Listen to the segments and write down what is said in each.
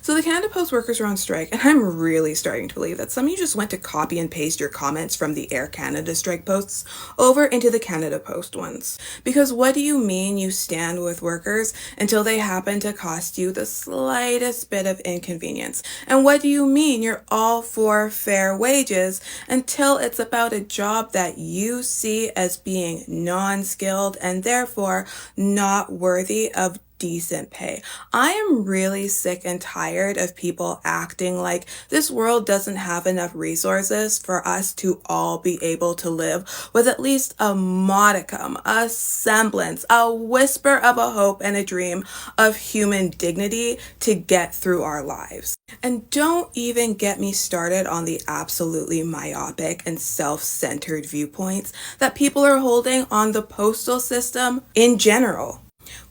So the Canada Post workers are on strike, and I'm really starting to believe that some of you just went to copy and paste your comments from the Air Canada strike posts over into the Canada Post ones. Because what do you mean you stand with workers until they happen to cost you the slightest bit of inconvenience? And what do you mean you're all for fair wages until it's about a job that you see as being non-skilled and therefore not worthy of decent pay? I am really sick and tired of people acting like this world doesn't have enough resources for us to all be able to live with at least a modicum, a semblance, a whisper of a hope and a dream of human dignity to get through our lives. And don't even get me started on the absolutely myopic and self-centered viewpoints that people are holding on the postal system in general.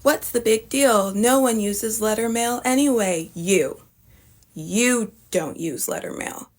What's the big deal? No one uses letter mail anyway. You don't use letter mail.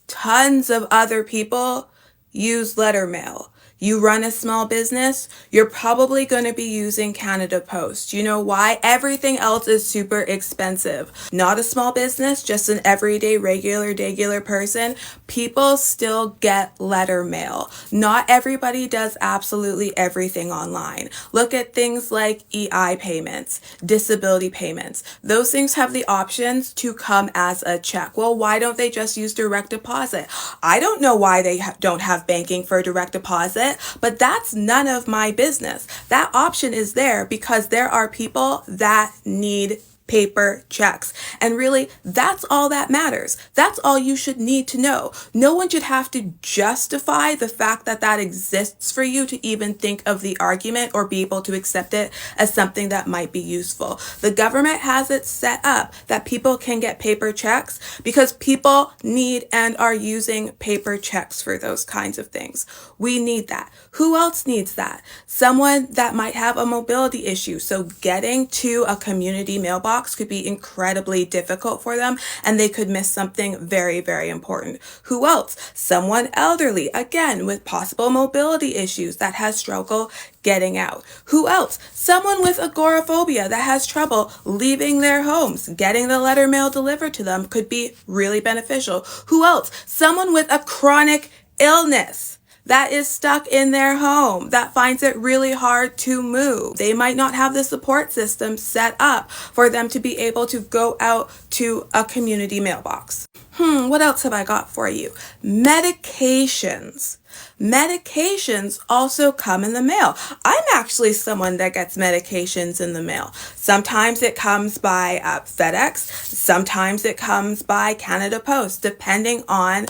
Tons of other people use letter mail. You run a small business, you're probably going to be using Canada Post. You know why? Everything else is super expensive. Not a small business, just an everyday, regular person. People still get letter mail. Not everybody does absolutely everything online. Look at things like EI payments, disability payments. Those things have the options to come as a check. Well, why don't they just use direct deposit? I don't know why they don't have banking for direct deposit, but that's none of my business. That option is there because there are people that need paper checks. And really, that's all that matters. That's all you should need to know. No one should have to justify the fact that that exists for you to even think of the argument or be able to accept it as something that might be useful. The government has it set up that people can get paper checks because people need and are using paper checks for those kinds of things. We need that. Who else needs that? Someone that might have a mobility issue. So getting to a community mailbox could be incredibly difficult for them and they could miss something very, very important. Who else? Someone elderly, again, with possible mobility issues that has struggle getting out. Who else? Someone with agoraphobia that has trouble leaving their homes. Getting the letter mail delivered to them could be really beneficial. Who else? Someone with a chronic illness that is stuck in their home, that finds it really hard to move. They might not have the support system set up for them to be able to go out to a community mailbox. What else have I got for you? Medications. Medications also come in the mail. I'm actually someone that gets medications in the mail. Sometimes it comes by FedEx. Sometimes it comes by Canada Post, depending on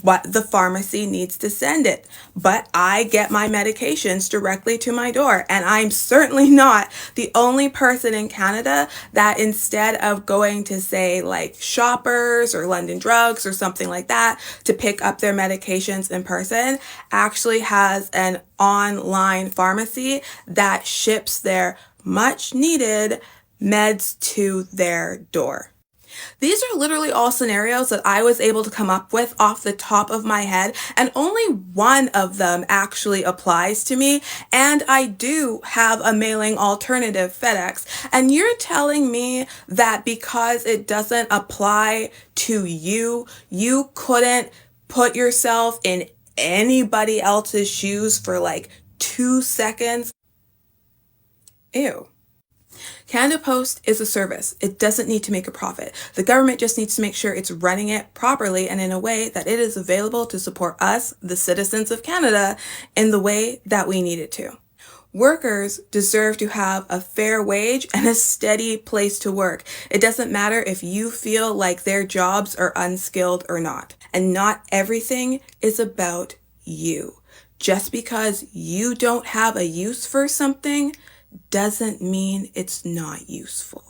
what the pharmacy needs to send it. But I get my medications directly to my door. And I'm certainly not the only person in Canada that instead of going to say like Shoppers or London Drugs or something like that to pick up their medications in person, actually has an online pharmacy that ships their much needed meds to their door. These are literally all scenarios that I was able to come up with off the top of my head, and only one of them actually applies to me, and I do have a mailing alternative, FedEx, and you're telling me that because it doesn't apply to you, you couldn't put yourself in anybody else's shoes for like 2 seconds? Ew. Canada Post is a service. It doesn't need to make a profit. The government just needs to make sure it's running it properly and in a way that it is available to support us, the citizens of Canada, in the way that we need it to. Workers deserve to have a fair wage and a steady place to work. It doesn't matter if you feel like their jobs are unskilled or not. And not everything is about you. Just because you don't have a use for something doesn't mean it's not useful.